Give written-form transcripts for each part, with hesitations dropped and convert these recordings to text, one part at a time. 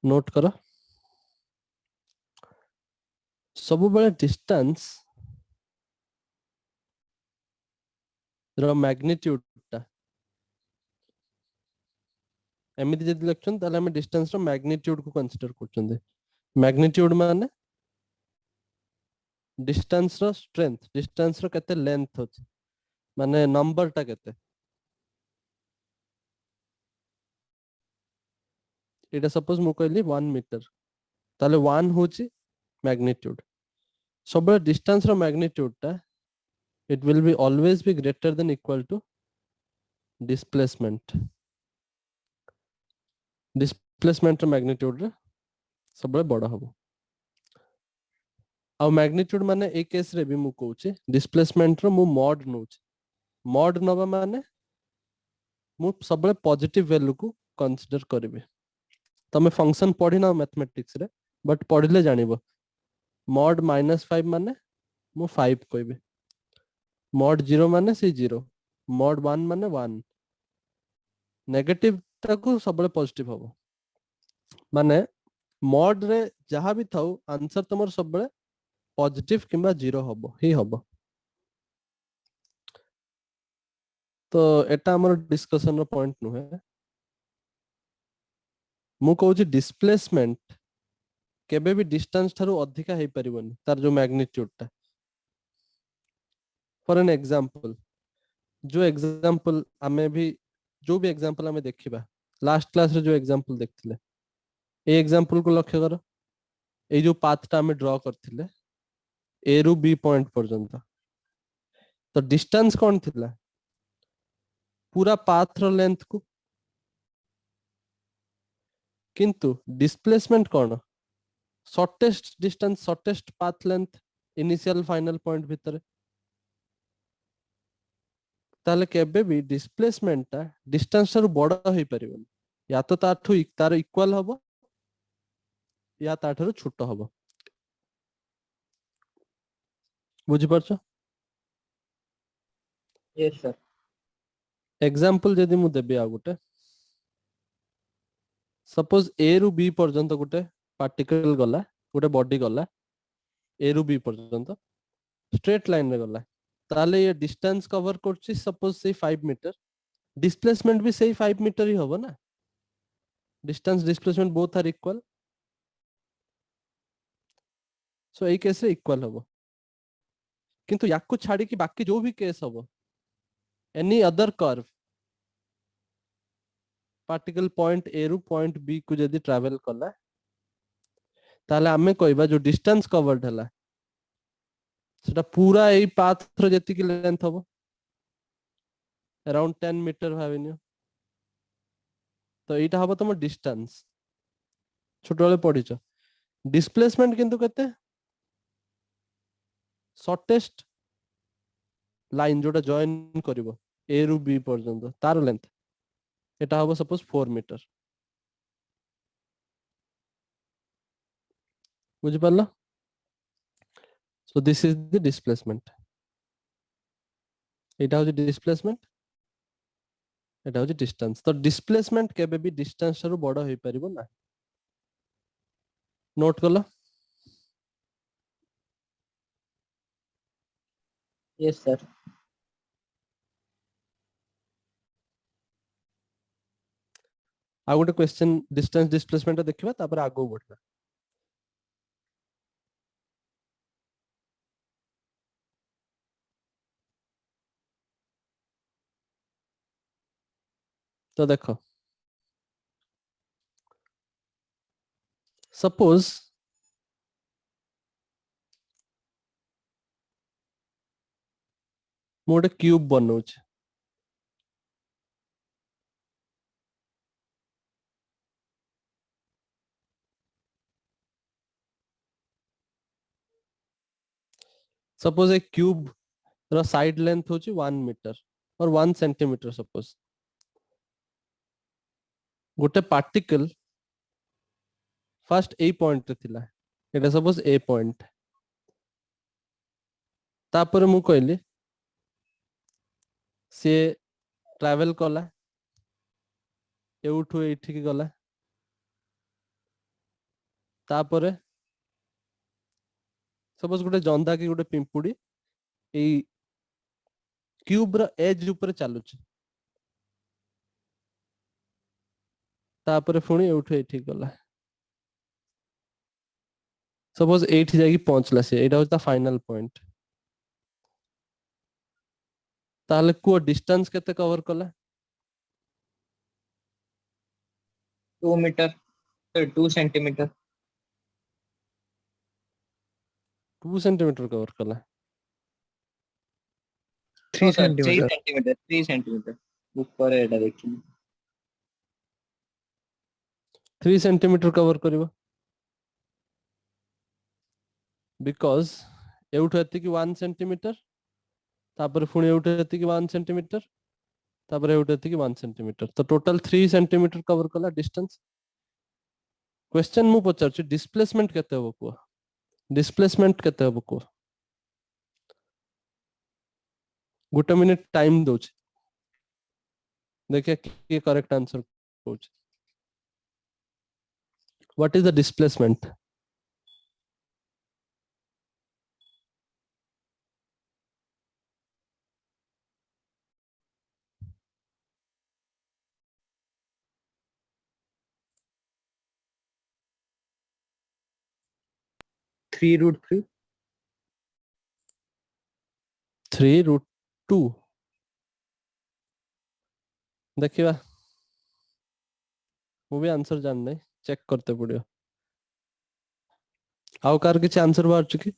Note करो सब बेले डिस्टेंस रो मैग्नीट्यूड टा एमिति जदि लिखछन ताले हम डिस्टेंस रो मैग्नीट्यूड को कंसीडर करछन। मैग्नीट्यूड माने डिस्टेंस रो स्ट्रेंथ, डिस्टेंस रो केते लेंथ होची माने नंबर टा केते। एटा सपोज मु कहली 1 मीटर ताले 1 होची मैग्नीट्यूड। सब डिस्टेंस रो मैग्नीट्यूड टा it will be always be greater than equal to displacement। Displacement रो मैग्नीट्यूड रे सब बड़ा हबो। आ मैग्नीट्यूड माने ए केस रे भी मु कहूची डिस्प्लेसमेंट रो मु मॉड नोची। मॉड नबा माने मु सब पॉजिटिव वैल्यू को कंसीडर करिवे। तमे फंक्शन पढ़ी ना मैथमेटिक्स रे बट पढ़िले जानिबो। मॉड -5 माने मु 5 कहबे, मॉड 0 माने से 0, मॉड 1 माने 1। नेगेटिव टाको सब पॉजिटिव हबो माने मॉड रे जहां भी थाउ आंसर तमर सब पॉजिटिव किंबा 0 हबो ही हबो। तो एटा हमर डिस्कशन रो पॉइंट नु है। मु कहूची डिस्प्लेसमेंट केबे भी डिस्टेंस थारू अधिका हे परिबोनी तार जो मैग्नीट्यूड टा। फॉर एन एग्जांपल जो एग्जांपल हमें भी जो भी एग्जांपल हमें देखिबा लास्ट क्लास रे जो एग्जांपल देखथिले ए एग्जांपल को लक्ष्य करो। ए जो पाथ टा हमें ड्रॉ करथिले ए रु बी पॉइंट पर्यंत तो डिस्टेंस कोन थिला पूरा पाथ रो लेंथ को, किंतु डिस्प्लेसमेंट कोन shortest distance shortest path length initial final point भीतर। ताले केबे भी डिस्प्लेसमेंट टा डिस्टेंस रो बड़ा होई परिबो या तो तार इक्वल हबो या ताठरो छोट हबो। बुझि परछो? Yes sir. एग्जांपल जदी मु देबे आ गुटे सपोज ए रु बी पर्यंत गुटे पार्टिकल गला गुटे बॉडी गला ए रु बी पर्यंत स्ट्रेट लाइन रे गला ताले ये डिस्टेंस कवर करछि सपोज से 5 मीटर। डिस्प्लेसमेंट भी सही 5 मीटर ही होबो ना। Distance displacement both are equal so ए केस रे इक्वल होबो। किंतु याकू छाडी कि बाकी जो भी केस होबो any other curve particle point A रु पॉइंट बी को जदी ट्रैवल कला ताले हमें कहबा जो डिस्टेंस कवर्ड हला सेटा पूरा एई पाथ रो जति कि लेंथ होबो अराउंड 10 मीटर भाबिनियो। तो एटा हबो तम डिस्टेंस छोट वाले पढिचो। डिस्प्लेसमेंट किंतु केते शॉर्टेस्ट लाइन जोटा जॉइन करिवो ए रु बी पर्यंत तार लेंथ एटा हबो सपोज 4 मीटर। बुझि पारलो? So this is the displacement. एटा हो डिस्प्लेसमेंट एटा हो डिस्टेंस। तो डिस्प्लेसमेंट केबे भी डिस्टेंस रो बड़ होई परिबो ना। नोट कलो? Yes sir. आ गोटे क्वेश्चन डिस्टेंस डिस्प्लेसमेंट देखिबा तापर आगो बढ़ला। तो देखो सपोज मु गोटे क्यूब बनौछ सपोज ए क्यूब रो साइड लेंथ होची 1 मीटर और 1 सेंटीमीटर। सपोज गोटे पार्टिकल फर्स्ट ए पॉइंट रे थिला एटा सपोज ए पॉइंट तापर मु कहली से ट्रैवल कला एउठू एठी की गला तापरे सपोज गोटे जंदा की गोटे पिंपुड़ी एई क्यूब रो एज ऊपर चलुची तापरे पुणी एउठु एठी गला सपोज एठी जाकी पहुंचला से एटा होता फाइनल पॉइंट ताहले को डिस्टेंस केते कवर कला 2 मीटर 2 सेंटीमीटर 2 सेंटीमीटर कवर कला 3 3 सेंटीमीटर सेंटीमीटर 3 सेंटीमीटर ऊपर एटा देखिए 3 सेंटीमीटर कवर करिवो बिकॉज एउठु एति की 1 सेंटीमीटर तापर पुणी एउठु एति की 1 सेंटीमीटर तापर एउठु एति की 1 सेंटीमीटर तो टोटल 3 सेंटीमीटर कवर कला डिस्टेंस क्वेश्चन मु पचारछि डिस्प्लेसमेंट केते हो को डिस्प्लेसमेंट केते हो को गुटे मिनिट टाइम दोछ देखिए की करेक्ट आंसर होछ what is the displacement three root three 3√2 देखिए मु भी आंसर जान नहीं चेक करते पड़ियो आउ कार किछ आंसर बाहर चुकी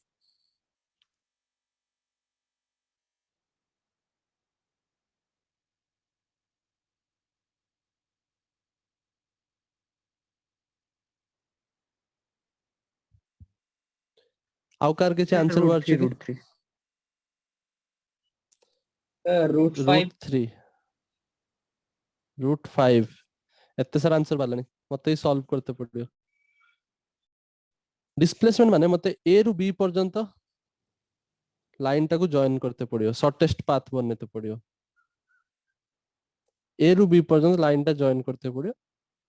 आउ कार किछ आंसर बाहर चुकी root three root root 3 root 5 एते सारा आंसर बाला नहीं मते ही सॉल्व करते पड़ियो डिस्प्लेसमेंट माने मते ए रु बी पर्यंत लाइन टाको जॉइन करते पड़ियो शॉर्टेस्ट पाथ बनते पड़ियो ए रु बी पर्यंत लाइन टा जॉइन करते पड़ियो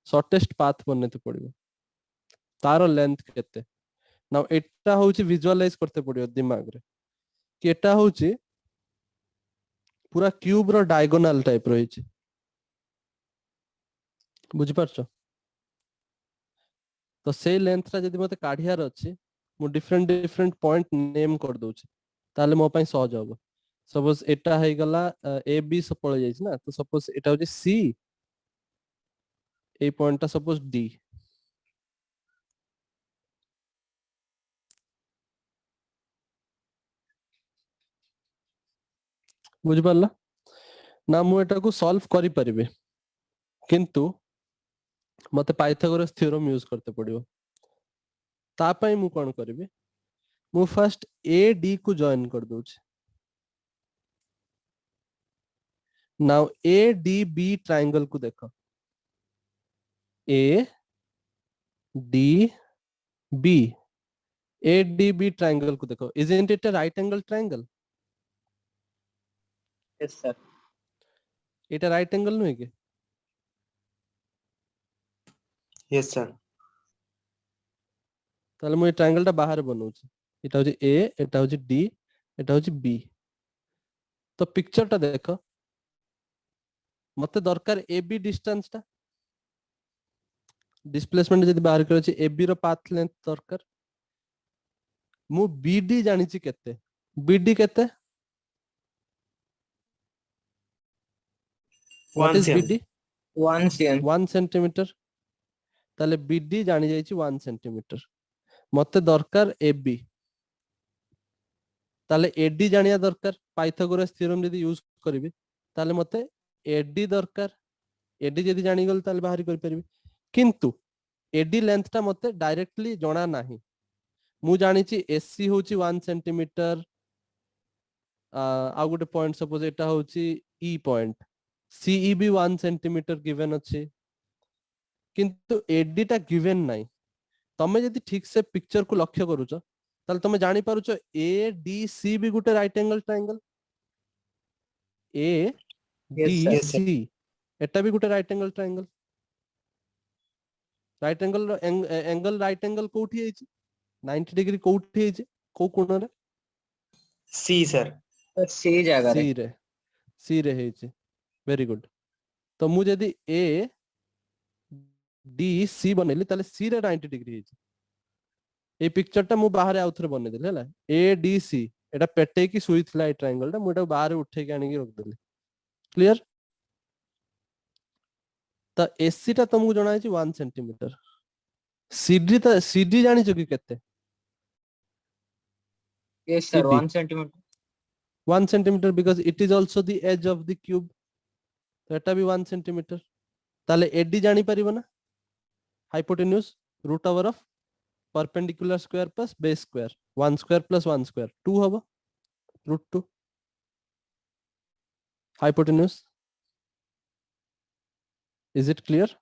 शॉर्टेस्ट पाथ बनते पड़ियो तार लेंथ केते नाउ एटा होची विजुअलाइज करते पड़ियो दिमाग रे कि एटा होची पूरा क्यूब रो डायगोनल टाइप रहिची बुझि पारछो तो से लेंथ रा जदी मते काढियार अछि मु डिफरेंट डिफरेंट पॉइंट नेम कर दोछि ताले मो पई सहज हबो सपोज एटा हे गला ए बी सब पळे जाइछ ना तो सपोज एटा होची सी ए पॉइंट ता सपोज डी बुझि पारला ना मु एटा को सॉल्व करि परिबे किंतु मते पाइथागोरस थ्योरम यूज करते पड़ियो ता पई मु कोन करबे मु फर्स्ट ए डी को जॉइन कर दोछि now A D B triangle को देखो A D B A D B triangle को देखो isn't it a right angle triangle yes sir एटा राइट एंगल नुहे के यस सर ताले मु ए ट्रायंगल टा बाहर बनौछि एटा होछि ए एटा होछि डी एटा होछि बी तो पिक्चर टा देखो मते दरकार ए बी डिस्टेंस टा डिस्प्लेसमेंट जदी बाहर करछि ए बी रो पाथ लेंथ दरकार मु बी डी जानि छि केते बी डी केते what is B D 1 cm 1 centimetre ताले बी डी जानि जाइछि 1 सेंटीमीटर मते दरकार ए बी ताले ए डी जानिया दरकार पाइथागोरस थ्योरम जदी यूज करबी ताले मते ए डी दरकार ए डी जदी जानि गल ताले बाहर कर परबी किंतु ए डी लेंथ टा मते डायरेक्टली जणा नाही मु जानि छि एस सी होछि 1 सेंटीमीटर आ गोटे पॉइंट सपोज एटा होछि ई पॉइंट सीई भी 1 सेंटीमीटर गिवन अछि किंतु एडी टा गिवन नाही तमे जदी ठीक से पिक्चर को लक्ष्य करूछ ताले तमे जानि पारुछ ए डी सी भी गोटे right angle triangle A D Yes, sir. सी एटा भी गोटे right angle triangle right angle angle right angle कोठी है 90 डिग्री कोठी है को कोण रे C sir. सर से जगह रे सी रे है वेरी गुड तो मु जदी ए डी सी बनेली ताले सी रे 90 डिग्री है ए पिक्चर टा मु बाहर आउ थरे बने देले हला ए डी सी एटा पेटे की सुई थला ए ट्रायंगल टा मु एटा बाहर उठे के आनी के रख देली क्लियर त एसी टा तुमको जणा है 1 सेंटीमीटर सीडी जानी कि केते yes sir CD 1 centimetre 1 centimetre because it is also the edge of the cube तो एटा भी 1 सेंटीमीटर ताले एडी जानी परिबो ना hypotenuse root over of perpendicular square plus base square 1 square plus 1 square 2 हबो root 2 hypotenuse is it clear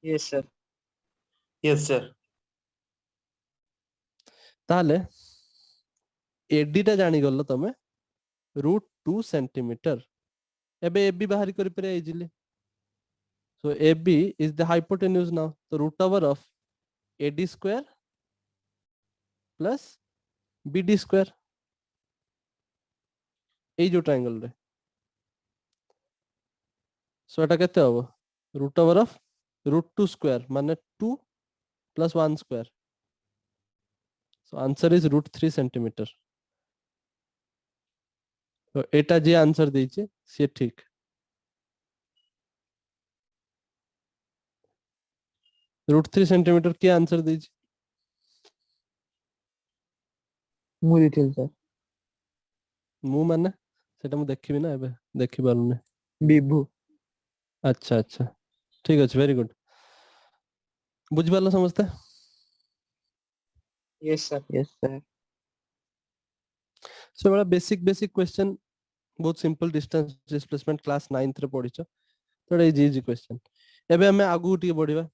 yes sir Yes sir. ताले AD टा जानी गल्लो तमे रूट 2 सेंटीमीटर एबे एबी बाहर करि परे easily so AB is the hypotenuse now तो root over of AD square plus BD square ए जो ट्रायंगल रे सो एटा केते हबो root over of root 2 square माने 2 plus 1 square so answer is root 3 centimetre तो एटा जे आंसर देइचे से ठीक रूट 3 सेंटीमीटर के आंसर देइचे मु डिटेल सर मु माने सेटा मु देखिबी ना एबे देखि पारुने विभू अच्छा अच्छा ठीक अछि वेरी गुड बुझि पालो समझते यस सर सो बड़ा बेसिक बेसिक क्वेश्चन बहुत simple distance displacement class 9th रे पढिछो तो इजी इजी क्वेश्चन एबे हमें आगु टी बढ़िबा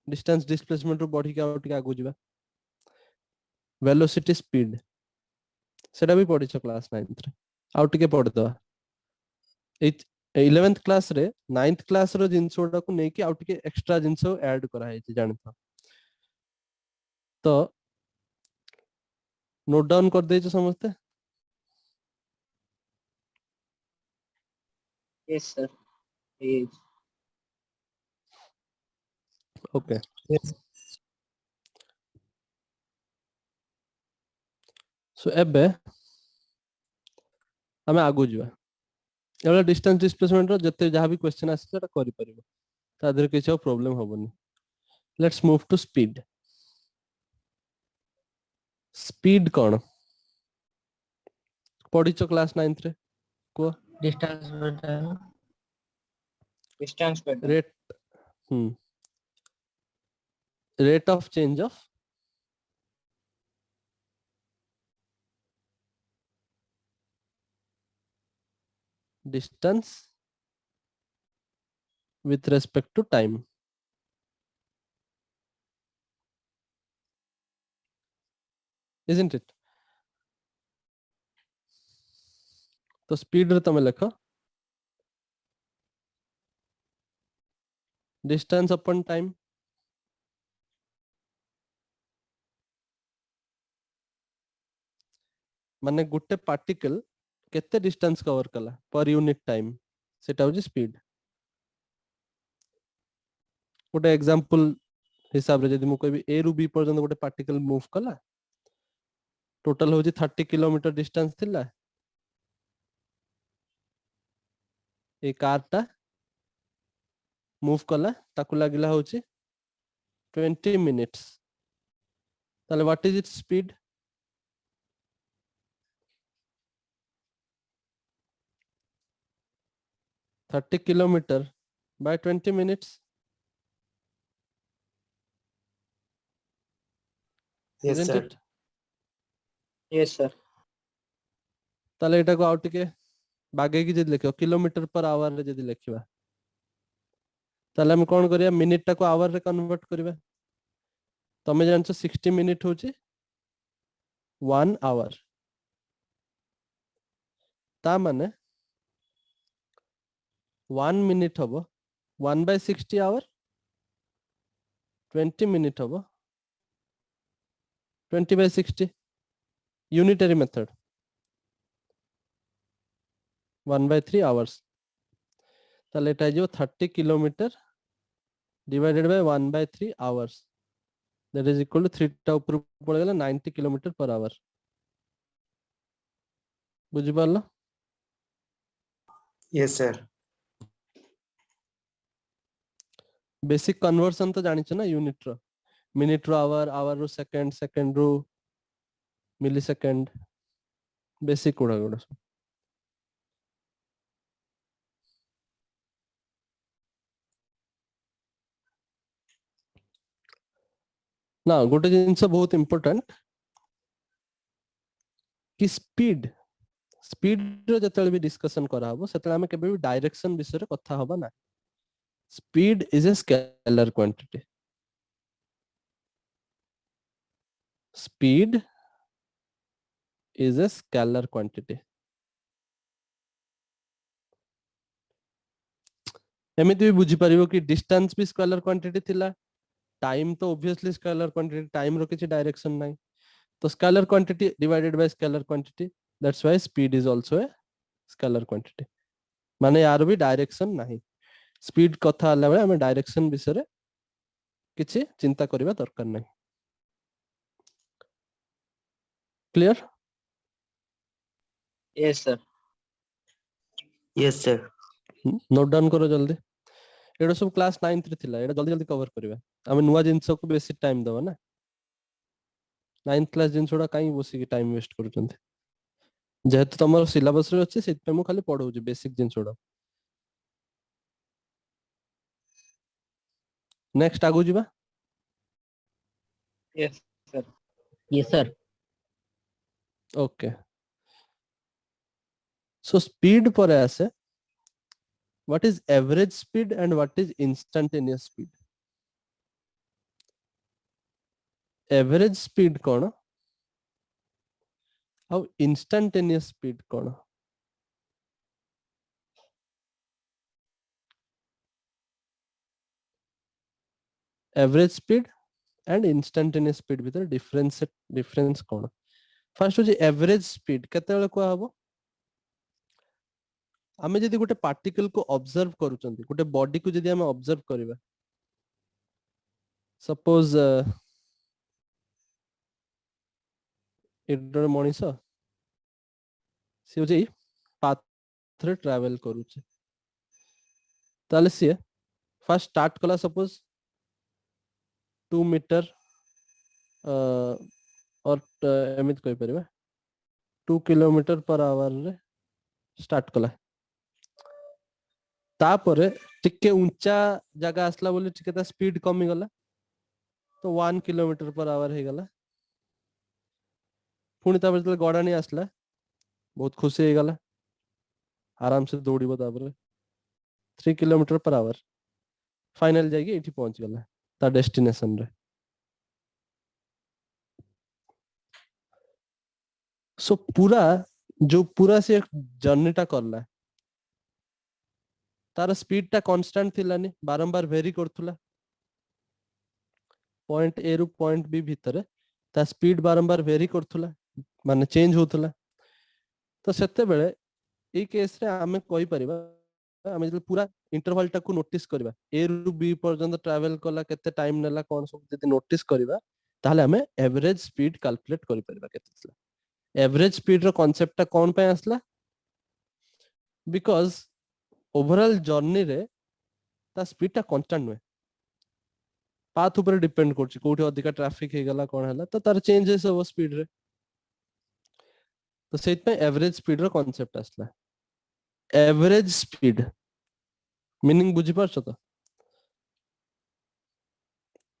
डिस्टेंस डिस्प्लेसमेंट रो बढ़ी के आउ टी आगु जिबा वेलोसिटी स्पीड सेटा भी पढिछो क्लास 9th रे आउ टी के पढ दवा 11th क्लास रे 9th क्लास रो जिंसोडा को नै कि आउ टी के एक्स्ट्रा जिंसो ऐड करा है जानता तो नोट डाउन कर देइछो समझते yes sir yes okay Yes. सो एबे हमें आगु जिबा एबे डिस्टेंस डिस्प्लेसमेंट रो जते जहां भी क्वेश्चन आसी सेटा करि परिबो ता देर किछ प्रॉब्लम होबनी let's move to speed speed कौन पढ़िचो क्लास 9th रे को डिस्टेंस बेटा rate rate of change of distance with respect to time isn't it तो स्पीड रे तमे लेखो डिस्टेंस अपन टाइम माने गुटे पार्टिकल केते डिस्टेंस कवर कला पर यूनिट टाइम सेटा होजी स्पीड गोटे एग्जांपल हिसाब रे जदी मु कहबी ए रु बी पर्यंत गोटे पार्टिकल मूव कला टोटल होजी 30 किलोमीटर डिस्टेंस थिला ए कार टा मूव कला ताकु लागिला होची 20 मिनिट्स ताले what is its speed thirty kilometre by 20 minutes Yes isn't sir. it yes sir ताले एटा को आउ टिके बागे की जदी लिखो किलोमीटर पर आवर रे जदी लिखिबा ताले हम कोन करिया मिनिट टा को आवर रे कन्वर्ट करिबा तमे जानछो 60 मिनिट होची 1 आवर ता माने 1 मिनिट हबो 1/60 आवर 20 मिनिट हबो 20/60 यूनिटरी मेथड 1/3 आवर्स ताले एटा जो 30 kilometre divided by 1/3 hours that is equal to 3 टा ऊपर पड़ गेला 90 किलोमीटर पर आवर बुझि पारलो Yes, sir. बेसिक कन्वर्सन तो जानिछ ना यूनिट रो मिनिट रो आवर रो सेकंड सेकंड रो मिली सेकंड बेसिक गुड़ा गुड़ा ना गोटे जिनस बहुत इंपोर्टेंट कि स्पीड स्पीड रो जतले भी डिस्कशन करा हबो सेतले हम केबे भी डायरेक्शन विषय रे कथा हबा ना speed is a scalar quantity speed is a scalar quantity एमिति भी बुझी परिबो कि डिस्टेंस भी स्केलर क्वांटिटी थिला टाइम तो ऑब्वियसली स्केलर क्वांटिटी टाइम रो किछि डायरेक्शन नाही तो scalar quantity divided by scalar quantity that's why speed is also a scalar quantity माने यार भी डायरेक्शन नाही स्पीड कथा हला बेले हम डायरेक्शन विषय रे किछि चिंता करिबा दरकार नाही clear Yes, sir. Yes, sir. Note down करो जल्दी एडो सब क्लास 9th रे थिला एडा जल्दी जल्दी कवर करिबा हम नुवा जिंस को बेसी टाइम दबा ना 9th क्लास जिंसोडा काई बसी की टाइम वेस्ट करूचंती जेहेतु तमर सिलेबस रे अछि सेत पे मु खाली पढौची बेसिक जिंसोडा नेक्स्ट आगु जिबा Yes, sir. Yes, sir. Okay so speed पर आसे what is average speed and what is instantaneous speed average speed कोन और इंस्टेंटेनियस स्पीड कोन average speed and instantaneous speed भीतर डिफरेंस कोन फर्स्ट हो एवरेज स्पीड केते बेले को हबो आमे जदि गोटे पार्टिकल को ऑब्जर्व करूचंती गोटे बॉडी को जदि आमे ऑब्जर्व करिबा सपोज इडर मनीष सी जे पाथ रे ट्रैवल करूचे ताले सी फर्स्ट स्टार्ट कला सपोज 2 मीटर और एमित कोइ परिबा 2 किलोमीटर पर आवर रे स्टार्ट कला तापरे टिके ऊंचा जगह आसला बोले टिके ता स्पीड कमी गला तो 1 किलोमीटर पर आवर हे गला पुणी तापर जले गडानी आसला बहुत खुशी हे गला आराम से दौड़िबो तापर 3 किलोमीटर पर आवर फाइनल जाके एठी पहुंच गला ता डेस्टिनेशन रे सो पूरा से जर्नीटा करला तार स्पीड टा कांस्टेंट थिलानी बारंबार वेरी करथुला पॉइंट ए रु पॉइंट बी भितरे ता स्पीड बारंबार वेरी करथुला माने चेंज होथुला तो सेते बेले ए केस रे हमें कहि परिबा हमें जब पूरा इंटरवल टा को नोटिस करबा ए रु बी पर्यंत ट्रैवल कला केते टाइम नेला कोन सब जदि नोटिस करबा ताहले हमें एवरेज स्पीड कैलकुलेट करि परिबा केते थिला एवरेज स्पीड रो कांसेप्ट टा कोन पे आसला बिकॉज़ ओवरऑल जर्नी रे ता स्पीड ता कांस्टेंट नुए पाथ ऊपर डिपेंड करछि कोठी अधिका ट्रैफिक हे गला कोन हला तो तार चेंजेस हो स्पीड रे तो सेट पे एवरेज स्पीड रो कांसेप्ट आसला एवरेज स्पीड मीनिंग बुझी पारछ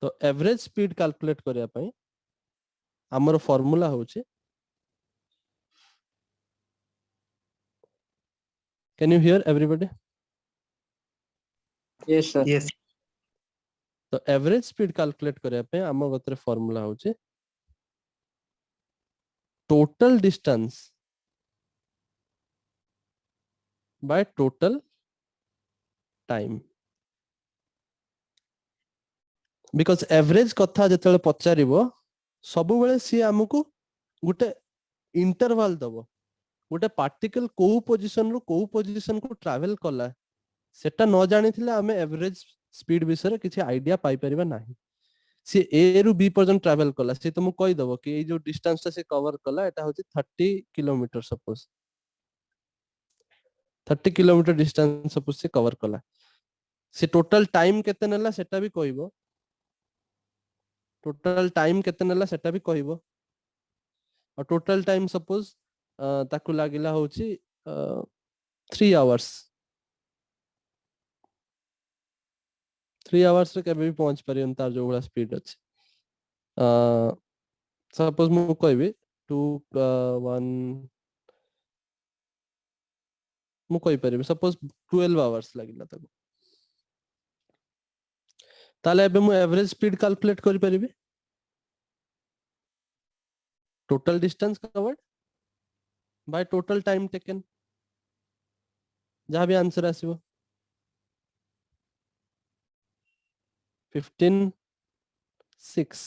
तो एवरेज स्पीड कैलकुलेट करिया पई हमर फार्मूला होछि can you hear everybody Yes, sir. Yes. तो एवरेज स्पीड कैलकुलेट करिया पे हम गतरे फार्मूला होछि total distance by total time because average कथा जेतेबेले पचारिबो सब बेले सी हमकु गुटे इंटरवल दबो गोटे पार्टिकल को पोजीशन रु को पोजीशन को ट्रैवल कला सेटा न जानी थिले हमें एवरेज स्पीड विषय किसी आइडिया पाई परिबा नाही सी ए रु बी पर्यंत ट्रैवल कला सी तुमको कहि दबो कि ए जो डिस्टेंस से कवर कला एटा होची 30 kilometre suppose 30 kilometre distance suppose से कवर कला से टोटल टाइम केते नेला सेटा भी कहइबो टोटल टाइम केते नेला सेटा भी कहइबो और टोटल टाइम सपोज ताकू लागिला होची 3 आवर्स 3 आवर्स रे केबे भी पहुंच परियन तार जो बड़ा स्पीड अछि सपोज मु कहबी 2 1 मु कहि परिबी सपोज 12 आवर्स लागिला ताको ताले एबे मु एवरेज स्पीड कैलकुलेट करि परिबी total distance covered by total time taken जहाँ भी आंसर आसीबो 15 6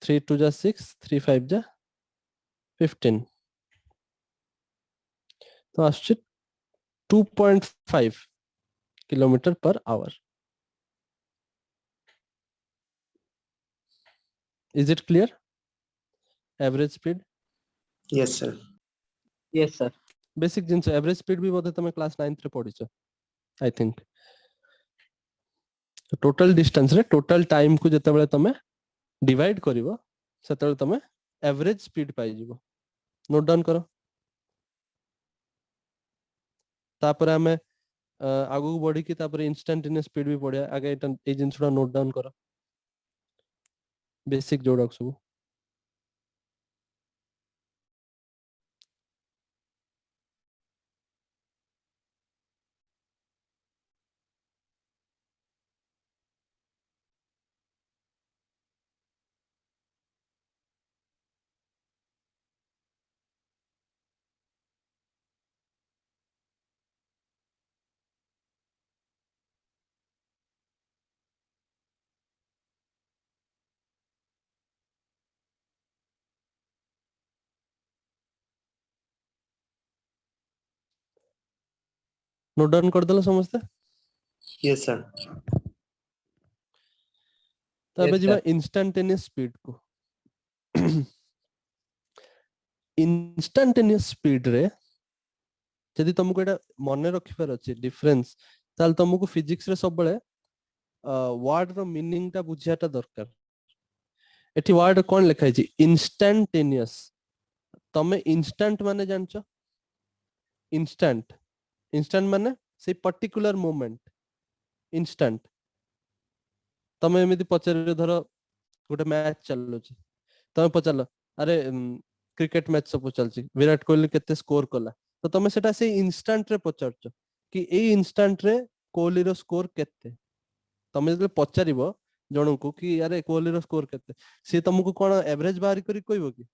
3 2 जा 6 3 5 जा 15 तो आश्चित 2.5 kilometre per our is it clear average speed Yes, sir. Yes, sir. Basic jeans average speed भी बोधे तमे क्लास 9th रे पढिछ आई थिंक टोटल डिस्टेंस रे टोटल टाइम को जते बेले तमे डिवाइड करिवो सेते बेले तमे एवरेज स्पीड पाई जिवो नोट डाउन करो तापर हमें आगु बढ़ी कि तापर इंस्टेंटेनियस स्पीड भी पड़िया आगे ए जिंसडा नोट डाउन करो बेसिक जोड़क सब नोट डाउन कर देलो समझते Yes, sir. तो अबे Yes, जीवा sir. इंस्टेंटेनियस स्पीड को इंस्टेंटेनियस स्पीड रे यदि तुमको एटा मने रखिबार अछि डिफरेंस ताल तुमको फिजिक्स रे सब बेले वर्ड रो मीनिंग ता बुझियाटा दरकार एठी वर्ड कोन लिखाइ छी इंस्टेंटेनियस तमे इंस्टेंट माने जानचो इंस्टेंट इंस्टेंट माने से पर्टिकुलर मोमेंट इंस्टेंट तमे एमिति पचारे धर गोटे मैच चललो छी तमे पचारलो अरे क्रिकेट मैच सब चलची विराट कोहली केते स्कोर कला तो तमे सेटा से इंस्टेंट रे पचारचो कि ए इंस्टेंट रे कोहली रो स्कोर केते तमे जे पचारिबो जणको कि अरे कोहली रो स्कोर केते से तुमको कोन एवरेज बाहर करी कहबो कि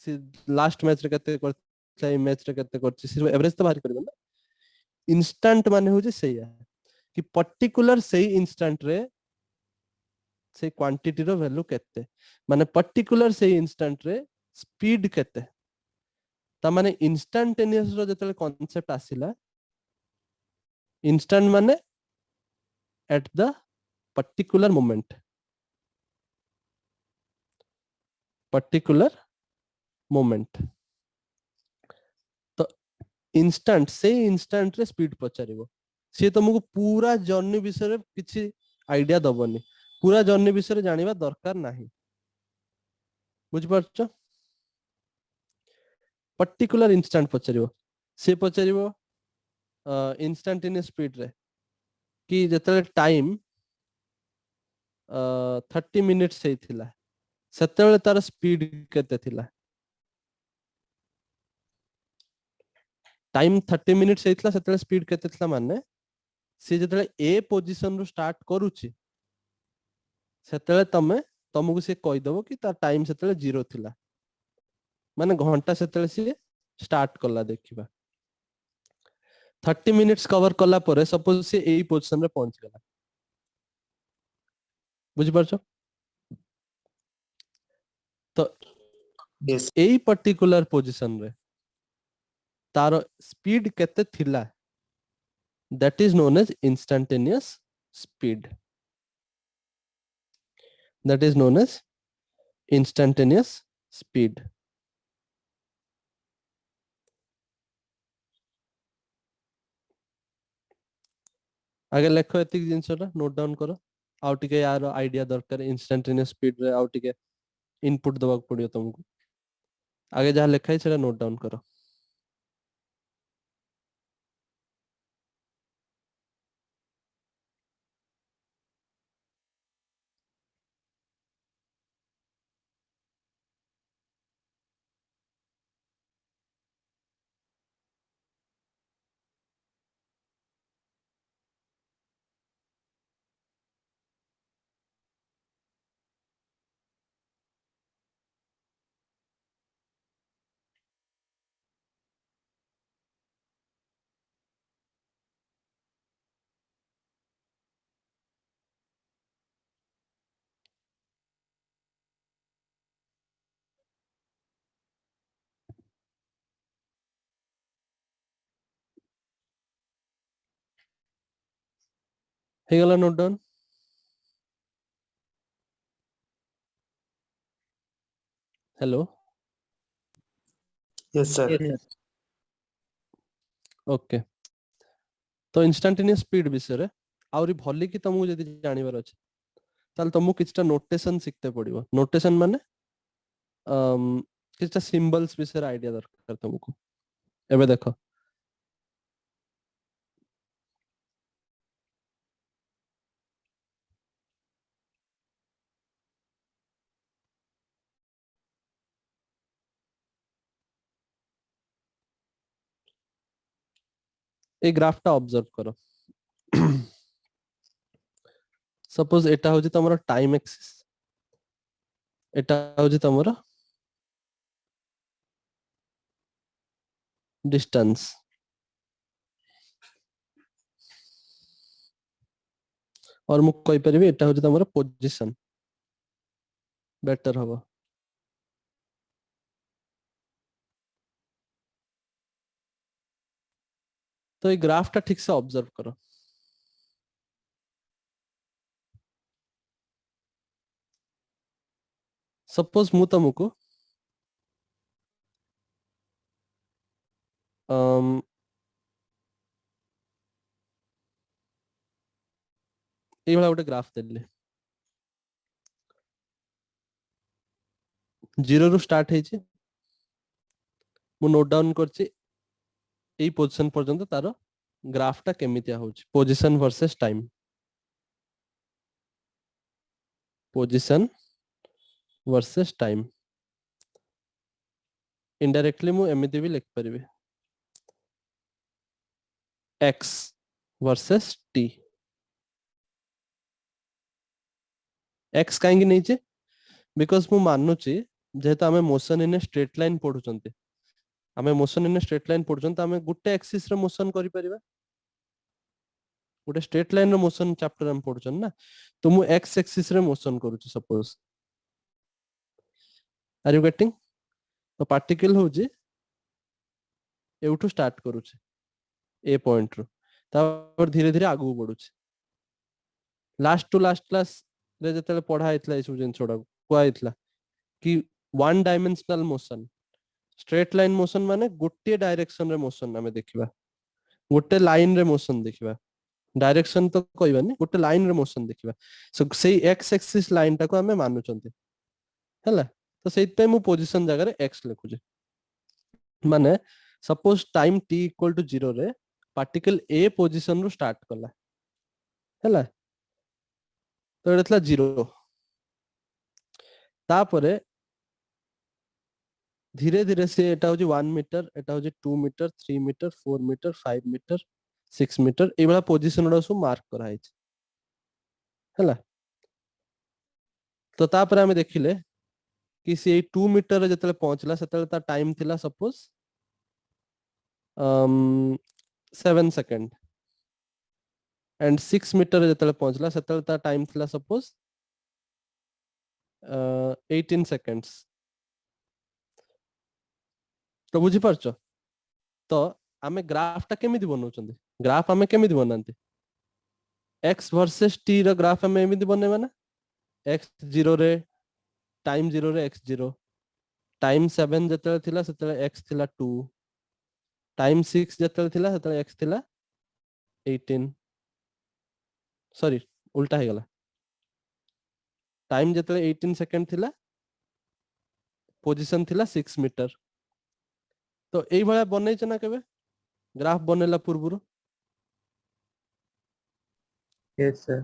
से लास्ट मैच रे केते कर मैच रे केते करची से एवरेज तो बाहर करबो ना इंस्टेंट माने हो जे सही कि पर्टिकुलर सही इंस्टेंट रे से क्वांटिटी रो वैल्यू केते माने पर्टिकुलर से इंस्टेंट रे स्पीड केते ता माने इंस्टेंटेनियस रो जतले कांसेप्ट आसिला इंस्टेंट माने एट द पर्टिकुलर मोमेंट तो इंस्टेंट से इंस्टेंट रे स्पीड पचारिबो से तुमको पूरा जर्नी विषय रे किछि आइडिया दबनी पूरा जर्नी विषय जानिबा दरकार नाही बुझ परछ पर्टिकुलर इंस्टेंट पचारिबो से पचारिबो इंस्टेंटेनियस स्पीड रे कि जतले टाइम 30 मिनिट्स से थिला सेतेबेले तार स्पीड केते थिला टाइम 30 मिनिट्स से थिला सेतेबेले स्पीड केते थिला माने से जतले ए पोजीशन रो स्टार्ट करूची सेतेबेले तुमको से कहि दबो कि तार टाइम सेतेबेले 0 थिला माने घंटा सेतेबेले से स्टार्ट कला देखिबा 30 मिनिट्स कवर कला परे सपोज से एई पोजीशन रे पहुंच गला बुझी पारछो तो Yes. एई पर्टिकुलर पोजीशन रे तार स्पीड केते थिला that is known as instantaneous speed, that is known as instantaneous speed. आगे लेखो एतिक जिनसटा नोट डाउन करो आउ टिके यार आइडिया दरकार इंस्टेंटेनियस स्पीड रे आउ टिके इनपुट दबाक पड़ियो तुमको आगे जहाँ लिखा है सेटा नोट डाउन करो हे गला note down hello Yes, sir. Yes, sir. Okay तो इंस्टेंटेनियस स्पीड विषय रे आउरी भली कि तुमको जदी जानिबार अछि ताल तुमको किछटा नोटेशन शिखते पड़िबो नोटेशन माने किछटा सिंबल्स विषय आइडिया दरकार तुमको एबे देखो ए ग्राफटा ऑब्जर्व करो सपोज एटा होजी तमरो टाइम एक्सिस एटा होजी तमरो डिस्टेंस और मु कहि परिबे एटा होजी तमरो पोजीशन बेटर हबो तो ये ग्राफटा ठीक से ऑब्जर्व करो सपोज मु तुमको ये वाला गोटे ग्राफ देले जीरो रु स्टार्ट हेछि मु नोट डाउन करछि एई पोजीशन पर्यंत तारो ग्राफटा केमितिया होछि position versus time position versus time indirectly मु एमिति भी लिख परिबे x वर्सेस t x काहेकि नहीं छे बिकॉज मु मानुची जेहेतु आमे motion in a straight line पढुचंते आमे motion in a straight line पढुचंते आमे गुटे एक्सिस रे मोशन करि परिबा गुटे स्ट्रेट लाइन रे मोशन चैप्टर हम पढुचन ना तो मु x एक्सिस रे मोशन करूची सपोज आर यू गेटिंग तो पार्टिकल होजी एउठू स्टार्ट करूची ए पॉइंट रो तापर धीरे धीरे आगु बढ़ुची लास्ट टू लास्ट क्लास रे जतले पढा आइतला ए सब जिन छोडा को आइतला कि one dimensional motion straight line motion माने गोटे डायरेक्शन रे मोशन हमें देखिबा गोटे लाइन रे मोशन देखिबा डायरेक्शन तो कहबानी गोटे लाइन रे मोशन देखिबा सो सेई एक्स एक्सिस लाइन टाको हमें मानुचंती हैला तो सेइत पे मु पोजीशन जगह रे x लिखुजे माने suppose time t equal to 0 रे पार्टिकल a पोजीशन रो स्टार्ट कला हैला तो एतला 0 तापरे धीरे धीरे से एटा होजी 1 मीटर एटा होजी 2 metre 3 metre 4 metre 5 metre 6 metre ए वाला पोजीशन रो सु मार्क करा है हैला तो तापर हमें देखिले कि से 2 मीटर रे जतले पहुंचला सेतले ता टाइम थिला सपोज 7 सेकंड एंड 6 मीटर रे जतले पहुंचला सेतले ता टाइम थिला सपोज 18 seconds तो बुझी पारछ तो आमे ग्राफ टा केमिति बनौचंदी ग्राफ आमे केमिति बनांती x वर्सेस t रो ग्राफ आमे एमिति बनेबा ना x 0 रे टाइम 0 रे x 0 टाइम 7 जतले थिला सेतले x थिला 2 टाइम 6 जतले थिला सेतले x थिला 18 सॉरी उल्टा हे गला टाइम जतले 18 सेकंड थिला पोजीशन थिला 6 मीटर तो एई भला बनै छ ना केबे ग्राफ बनेला पूर्वरु Yes, sir.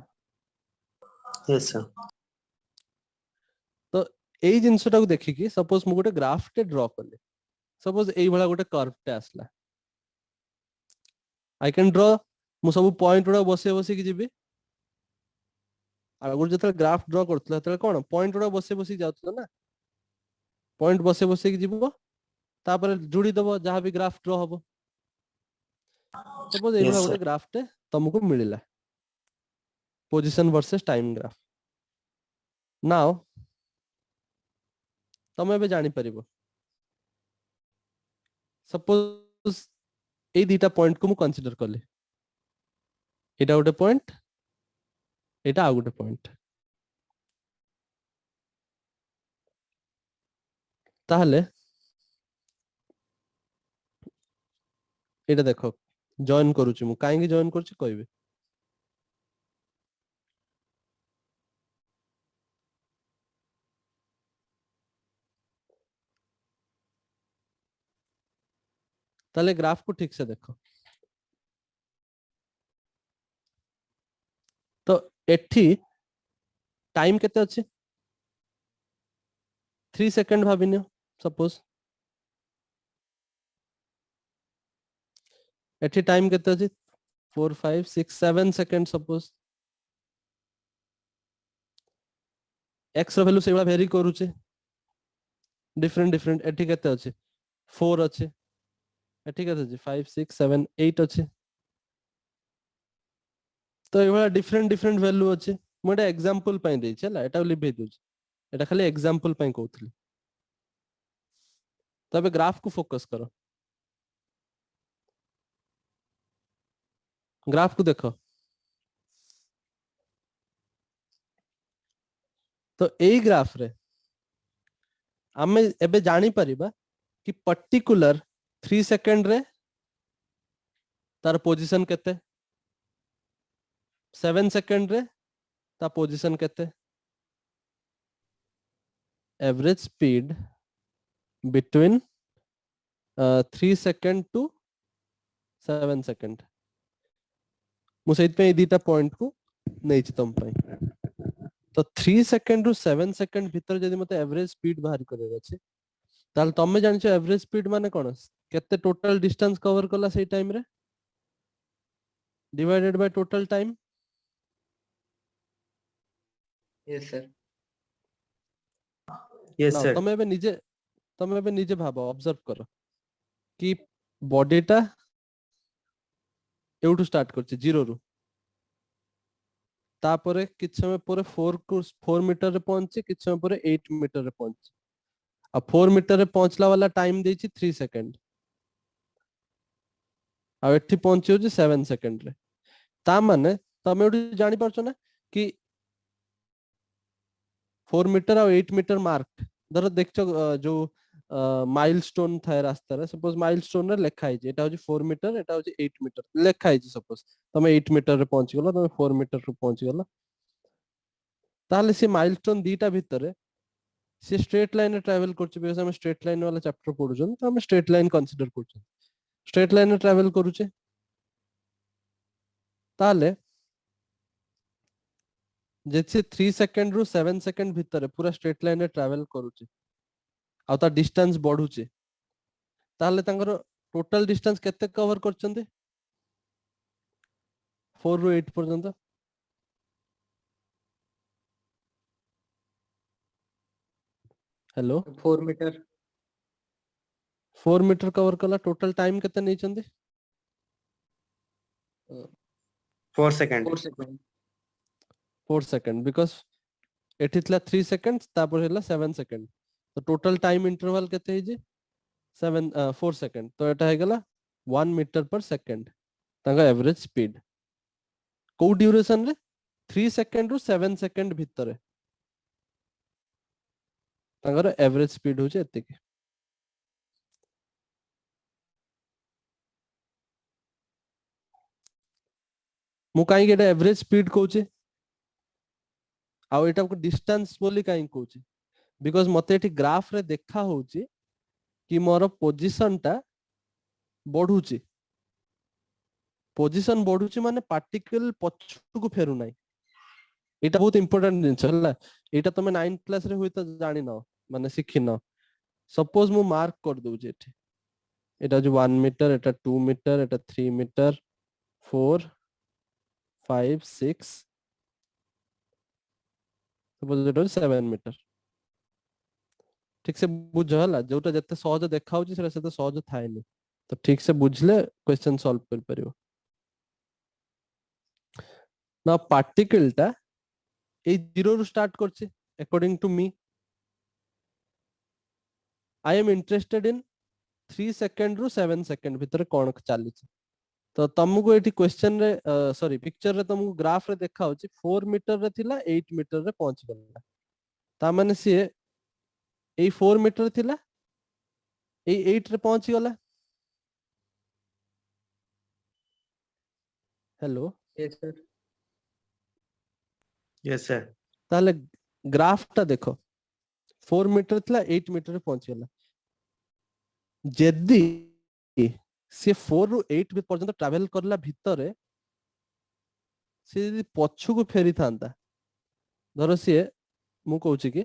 Yes, sir. तो एई जिंसटा को देखि कि सपोज मु गोटे ग्राफ टे ड्रा करले सपोज एई भला गोटे कर्व टे आसला आई कैन ड्रा मु सब पॉइंट उडा बसे बसे कि जिबी आगुर जतले ग्राफ ड्रा करथला तले कोन पॉइंट उडा बसे बसे जाउथला ना पॉइंट बसे बसे कि जिबो तापर जुडी दबो जहां भी ग्राफ ड्रा हबो सपोज एई Yes, भला sir. गोटे ग्राफ टे तुमको मिलिला position versus time graph now तमे बे जानि परिबो सपोज ए दीटा पॉइंट को मु कंसीडर करले एटा गोटे पॉइंट एटा आ गोटे पॉइंट ताहले एटा देखो जॉइन करूची मु काहे कि जॉइन करूची कहबे ताले ग्राफ को ठीक से देखो तो एठी टाइम केते अछि 3 सेकंड भाबिनियो सपोज एठी टाइम केते अछि 4 5 6 7 सेकंड सपोज x रो वैल्यू सेबा वेरी करूचे डिफरेंट डिफरेंट एठी केते अछि 4 अछि एठी केते अछि 5 6 7 8 अछि तो एबा डिफरेंट डिफरेंट वैल्यू अछि मोटा एग्जांपल पई देछि हला एटा लिबे दोछि एटा खाली एग्जांपल पई कहउथली तबे ग्राफ को फोकस करो ग्राफ को देखो तो एई ग्राफ रे आमे एबे जानि परिबा कि पर्टिकुलर 3 सेकंड रे तार पोजीशन केते 7 सेकंड रे ता पोजीशन केते average speed between 3 second to 7 second मु सहित पे दीटा पॉइंट को नै छी तम पई तो 3 सेकंड रु 7 सेकंड भीतर जदी मते एवरेज स्पीड बाहर करे अछि ताल तमे जानि छ एवरेज स्पीड माने कोन केते टोटल डिस्टेंस कवर कला सेई टाइम रे divided by total time Yes, sir. Yes, ना sir. तमे एबे निजे भाबो ऑब्जर्व करो कि बॉडीटा एउटू स्टार्ट करछि 0 रु तापरे किछ समय परे 4 मीटर रे पहुंची किछ समय परे 8 मीटर रे पहुंची आ 4 मीटर रे पहुंचला वाला टाइम देछि 3 सेकंड आ एठी पहुंची होछि 7 सेकंड रे ता माने तमे एउटू जानि परछो ना कि 4 मीटर और 8 मीटर मार्क धर देखछो जो माइलस्टोन थाए रास्ता रे सपोज माइलस्टोन रे लेखा है एटा होछि 4 मीटर एटा होछि 8 मीटर लेखा है सपोज तमे 8 मीटर रे पहुंची गलो तमे 4 मीटर रे पहुंची गलो ताले से माइलस्टोन दीटा भितरे से स्ट्रेट लाइन रे ट्रैवल करछि बिकॉज़ हम स्ट्रेट लाइन वाला चैप्टर पढुछन तो हम स्ट्रेट लाइन कंसीडर करछन स्ट्रेट लाइन रे ट्रैवल करूचे ताले जेछि 3 सेकंड रु 7 सेकंड भितरे पूरा स्ट्रेट लाइन रे ट्रैवल करूचे आ ता डिस्टेंस बढ़ुचे ताले तांगर टोटल डिस्टेंस केते कवर करचंदी 4 रु 8 पर्यंत हेलो 4 meter. 4 मीटर कवर कला टोटल टाइम केते नै चंदी 4 seconds. 4 seconds. 4 सेकंड बिकॉज़ एठी थिला 3 सेकंड्स तापर हैला 7 सेकंड तो टोटल टाइम इंटरवल केते हे जे 4 सेकंड तो एटा हे गेला 1 मीटर पर सेकंड तांगा एवरेज स्पीड को ड्यूरेशन रे 3 सेकंड रु 7 सेकंड भितरे तांगर एवरेज स्पीड होचे एते के मु काई गेटा एवरेज स्पीड कहूचे आ एटा को डिस्टेंस बोली काई कहूचे बिकॉज़ मते एठी ग्राफ रे देखा होउची कि मोर पोजीशन टा बढ़ुची पोजीशन बढ़ुची माने पार्टिकल पछकु फेरु नाही एटा बहुत इंपोर्टेंट जिंस हला एटा तमे 9th क्लास रे होई त जानि न माने सिखि न सपोज मु मार्क कर दउची एठी एटा जो 1 मीटर एटा 2 मीटर एटा 3 मीटर 4 5 6 सपोज एटा 7 मीटर ठीक से बुझ हला जोटा जते सहज देखा होची सेटा सेते सहज थाएनी तो ठीक से बुझले क्वेश्चन सॉल्व कर परियो ना पार्टिकल टा ए 0 रु स्टार्ट करछे according to me I am interested in 3 second रु 7 सेकंड भीतर कोन चाली तो तुमको एठी क्वेश्चन रे सॉरी पिक्चर रे तुमको ग्राफ रे देखा होची 4 मीटर रे थिला 8 मीटर रे पहुंच गला ता माने से ए 4 मीटर थिला ए 8 रे पहुंच गला hello Yes, sir. Yes, sir. ताले ग्राफ टा देखो 4 मीटर थिला 8 मीटर रे पहुंच गला जदी से 4 रु 8 भी पर्यंत ट्रैवल करला भितरे से यदि पछु को फेरी थांता धरो से मु कहूची कि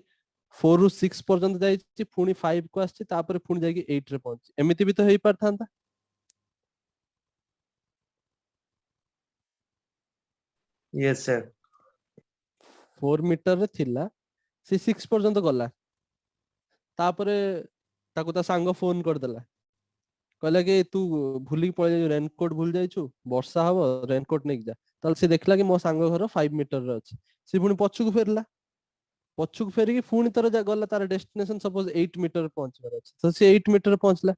4 रु 6 पर्यंत जाईची पुनी 5 को आछि तापर पुनी जाई 8 रे पहुंची एमिति भी तो हेई पार थांता Yes, sir. 4 मीटर रे थिला से 6 पर्यंत गला तापरे ताको ता सांग फोन कर देला कहला कि तू भूली पळे रेनकोट भूल जाइछु वर्षा हबो रेनकोट नेक जा ताल से देखला कि मो सांग घर 5 मीटर रे अछि से पुनी पछु को फेरला पछु को फेरी कि पुनी तर जा गला तार डेस्टिनेशन सपोज 8 मीटर पहुंचबार अछि तो से 8 मीटर पहुंचला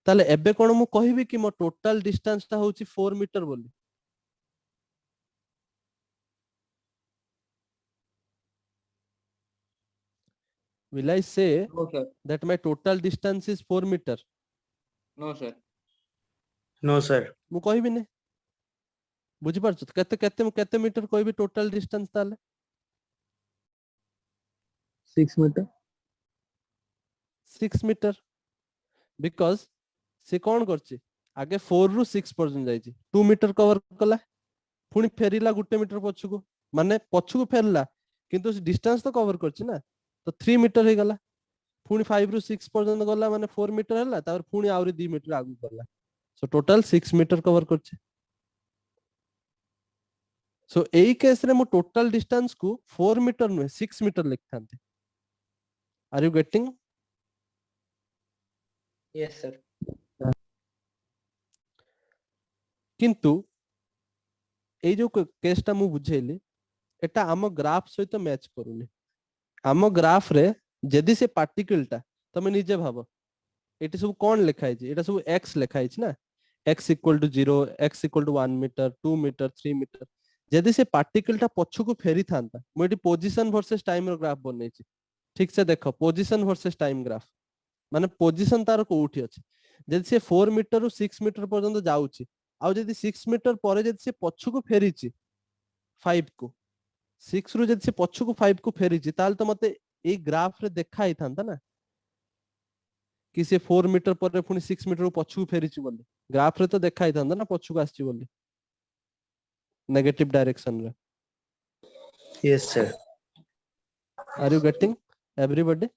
ताले एबे कोन मु कहिबी कि मो टोटल डिस्टेंस ता होची 4 मीटर बोली will I say No, sir. that my total distance is 4 meter No, sir. No, sir. मु कहिबी ने बुझि पारछ केते केते केते मीटर कहबी टोटल डिस्टेंस ताले 6 meter. 6 मीटर बिकॉज से कौन करछि आगे 4 रु 6 पर्यंत जाइछि 2 मीटर कवर कला पुनी फेरिला गुटे मीटर पछुको माने पछुको फेरला किंतु डिस्टेंस तो कवर करछि ना तो 3 मीटर हे गला पुनी 5 रु 6 पर्यंत गला माने 4 मीटर हला तापर पुनी आउरी 2 मीटर आगु गला सो टोटल 6 मीटर कवर करछि सो एई केस रे मो टोटल डिस्टेंस को 4 मीटर नु 6 मीटर लिखथांते are you getting Yes, sir. किंतु ए जो केसटा मु बुझेली एटा आम ग्राफ सहित मैच करूनी आम ग्राफ रे जदी से पार्टिकलटा तमे निजे भाबो एटी सब कोन लिखाई छी एटा सब x लिखाई छी ना x = 0 x = 1 metre 2 metre 3 metre जदी से पार्टिकलटा पछु को फेरी थांता मु एटी पोजीशन वर्सेस टाइम रो ग्राफ बनै छी ठीक से देखो पोजीशन वर्सेस टाइम ग्राफ माने पोजीशन तार कोठी अछि जदी से 4 मीटर रु 6 मीटर पर्यंत जाउची आ जदी 6 मीटर परे जदी से पछु को फेरीची 5 को 6 रु जदी से पछु को 5 को फेरीची ताल तो मते ए ग्राफ रे देखा ही थांता ना कि से 4 मीटर पर पुनी 6 मीटर पछु फेरीची बोली ग्राफ रे तो देखा ही थांता ना पछु को आछी बोली नेगेटिव डायरेक्शन रे Yes, sir. Are you getting everybody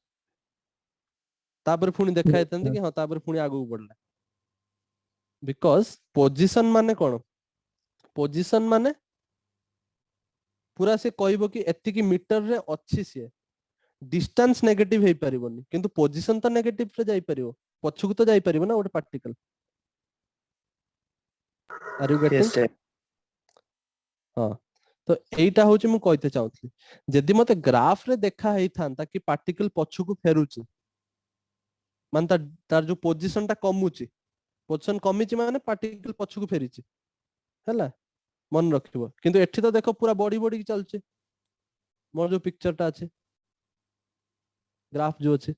तापर पुनी देखा ही थांती कि हां तापर पुनी आगु बढ़ला बिकॉज़ पोजीशन माने कोन पोजीशन माने पूरा से कहबो कि एति कि मीटर रे अछि से डिस्टेंस नेगेटिव हे परिबोनी किंतु पोजीशन तो नेगेटिव रे जाई परिबो पछु को तो जाई परिबो ना ओटे particle are you getting Yes, sir. हां तो एटा होची मु कहते चाहूथली जदि मते ग्राफ रे देखा हेई थांता कि पार्टिकल पछकु फेरुची मान तार जो पोजीशन ता कमुची पोजीशन कमिची माने पार्टिकल पछकु फेरिची हैला मन रखिबो किंतु एठी तो देखो पूरा बॉडी बॉडी चलचे मोर जो पिक्चर ता अछि ग्राफ जो अछि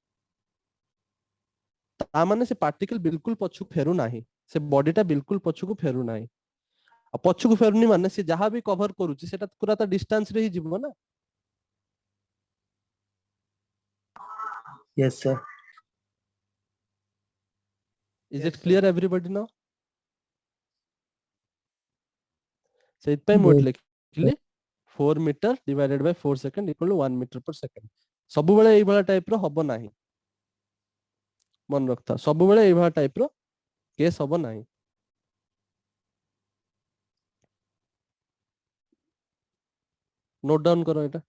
ता माने से पार्टिकल बिल्कुल पछकु फेरु नाही से बॉडी ता बिल्कुल पछकु फेरु नाही आ पछकु फेरुनी माने से जहां भी कवर करूची सेटा पूरा ता डिस्टेंस रे ही जीवो ना Yes, sir. इज Yes, इट sir. क्लियर एवरीबॉडी नाउ सेट पे Yes. मोट लिखली 4 metre divided by 4 second equal to 1 metre per second सब बेले एई वाला टाइप रो हबो नाही मन रखता सब बेले एई वाला टाइप रो केस हबो नाही नोट डाउन करो एटा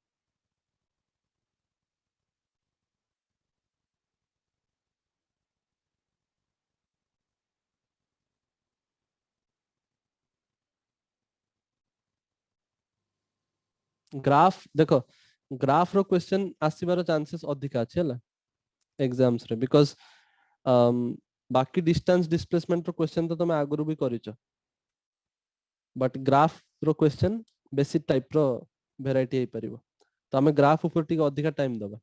ग्राफ देखो ग्राफ रो क्वेश्चन आसीबार चांसेस अधिक अछि हला एग्जाम्स रे बिकॉज़ बाकी डिस्टेंस डिस्प्लेसमेंट रो क्वेश्चन तो तुम आगुरु भी करिचो बट ग्राफ रो क्वेश्चन बेसिक टाइप रो वेराइटी हे परिबो तो हमें ग्राफ ऊपर टिक अधिक टाइम दबा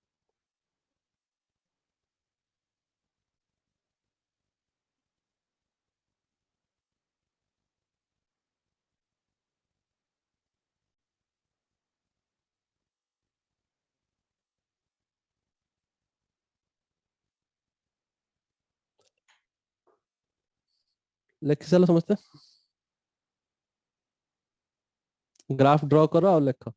लिखि सालो समझते ग्राफ ड्रॉ करो और लिखो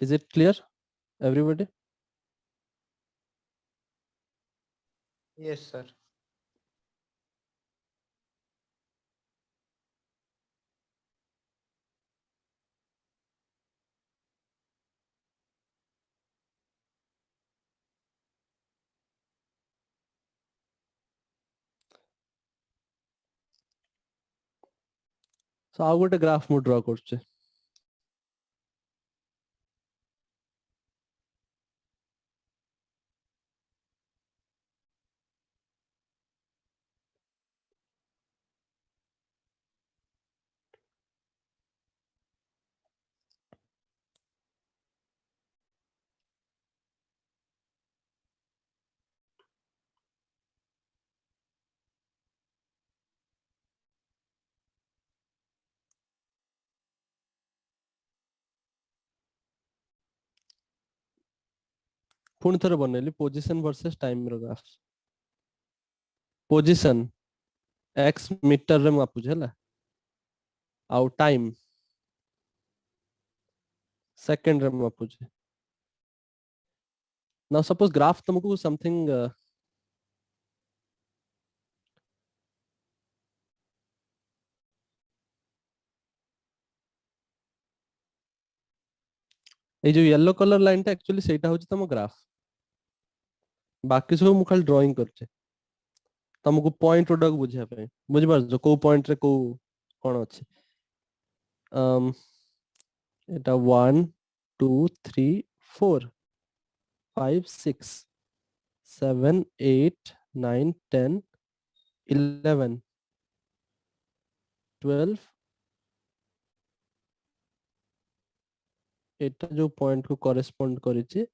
is it clear everybody Yes, sir. सो आ गोटे ग्राफ मु ड्रॉ करछे पुणी थरे बनेली पोजीशन वर्सेस टाइम रो ग्राफ पोजीशन x मीटर रे मापुछ हला आउ टाइम सेकंड रे मापुछ नाउ सपोज ग्राफ तुमको समथिंग ए जो येलो कलर लाइन टा एक्चुअली सेटा होची तम ग्राफ बाकी सब मु खाली ड्राइंग करछे तुमको पॉइंट उडक बुझिया पे बुझि पार जो को पॉइंट रे को कोन अछि एटा 1 2 3 4 5 6 7 8 9 10 11 12 एटा जो पॉइंट को करेस्पोंड करिछि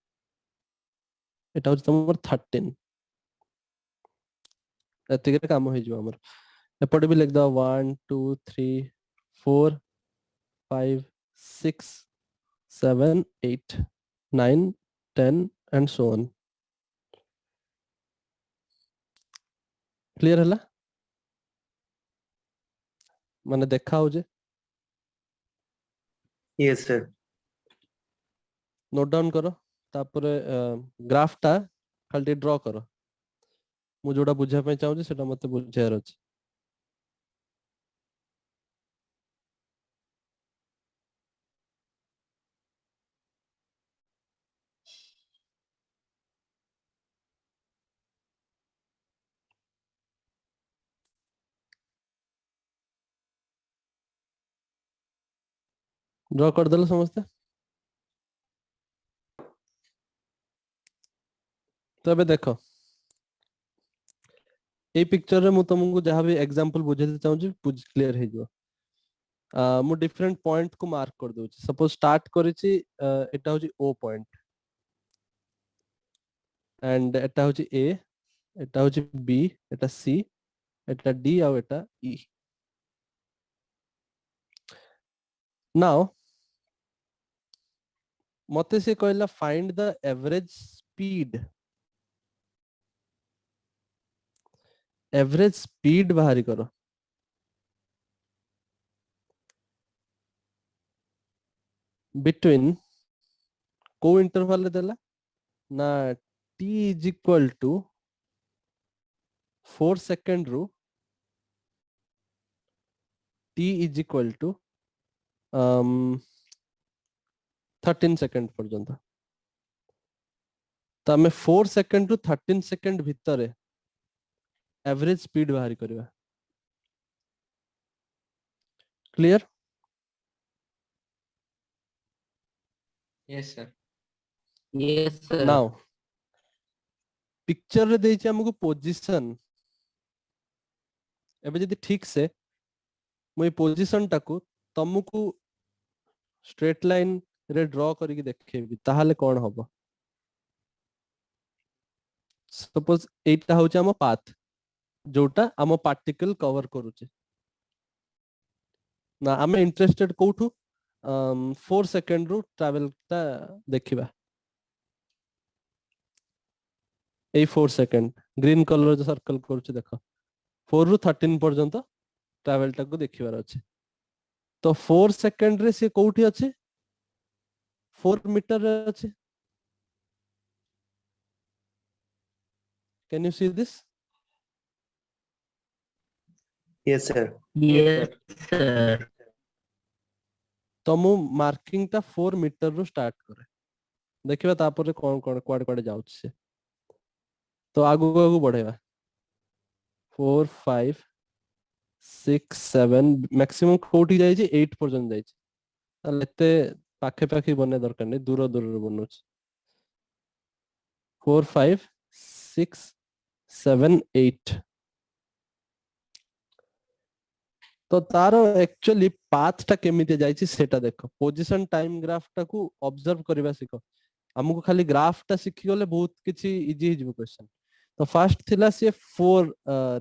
एटा होछि तमर 13 एतिके काम होई जो हमर एपटे भी लिख दो 1 2 3 4 5 6 7 8 9 10 एंड सो ऑन क्लियर हला माने देखा हो जे Yes, sir. नोट डाउन करो तापर ग्राफ टा खाली ड्रॉ करो ମୁଁ ଯୋଉଟା ବୁଝିବା ପାଇଁ ଚାହୁଁଛି ସେଟା ମତେ ବୁଝିବାର ଅଛି। ଡ୍ର କରିଦେଲେ ସମସ୍ତେ। ତ ଏବେ ଦେଖ ଏଇ ପିକ୍ଚର ରେ ମୁଁ ତମକୁ ଯାହା ବି एग्जांपल ବୁଝେଇତେ ଚାହୁଁଛି କ୍ଲିयर ହେଇଯିବ। ମୁଁ डिफरेंट पॉइंट को मार्क कर दଉଛି। सपोज स्टार्ट କରିଛି ଏଟା ହଉଛି O point and Etah हଉଛି A, Etah हଉଛି B, Etah C, Etah D ଆଉ ଏଟା E। नाउ मते से कहला find the average speed. Average speed बाहरी करो। बिटवीन को इंटरवल देला ना t is equal to 4 second रु t is equal to 13 second पर्यंत। तो आमे 4 सेकंड रु 13 सेकंड भितर एवरेज स्पीड बाहरी करवा। Clear? Yes, sir. Yes, sir. Now picture रे देइछि हमको पोजीशन। एबे जदि ठीक से मैं पोजीशन टाको तुमको स्ट्रेट लाइन रे ड्रॉ करके देखेबी ताहाले कोन हबो। सपोज एटा होचे हम पाथ जोटा हम पार्टिकल कवर करूचे ना आम इंटरेस्टेड कोठू 4 सेकंड रु ट्रैवल ता देखिबा। ए 4 सेकंड ग्रीन कलर जो सर्कल करूचे देखो 4 रु 13 पर्यंत ट्रैवल टाको देखिबार अछि। तो 4 सेकंड रे से कोठी अछि 4 मीटर रे अछि। Can you see this? Yes, sir. Yes, sir. तो मु मार्किंग ता 4 मीटर रु स्टार्ट करे देखिबा तापर कोन कोन क्वाड क्वाड जाउछ से। तो आगु आगु बढ़ेबा 4 5 6 7 मैक्सिमम कोठी जाई छी 8 पर्यंत जाई छी। ताले एते पाखे पाखे बने दरकार नै दूर दूर रे बनउछ। 4 5 6 7 8। तो तार एक्चुअली पाथ टा केमिते जाईची सेटा देखो। पोजीशन टाइम ग्राफ टा को ऑब्जर्व करबा सिखो। हमको खाली ग्राफ टा सिखि गले बहुत किछि इजी हो जिवो क्वेश्चन। तो फर्स्ट थिला से 4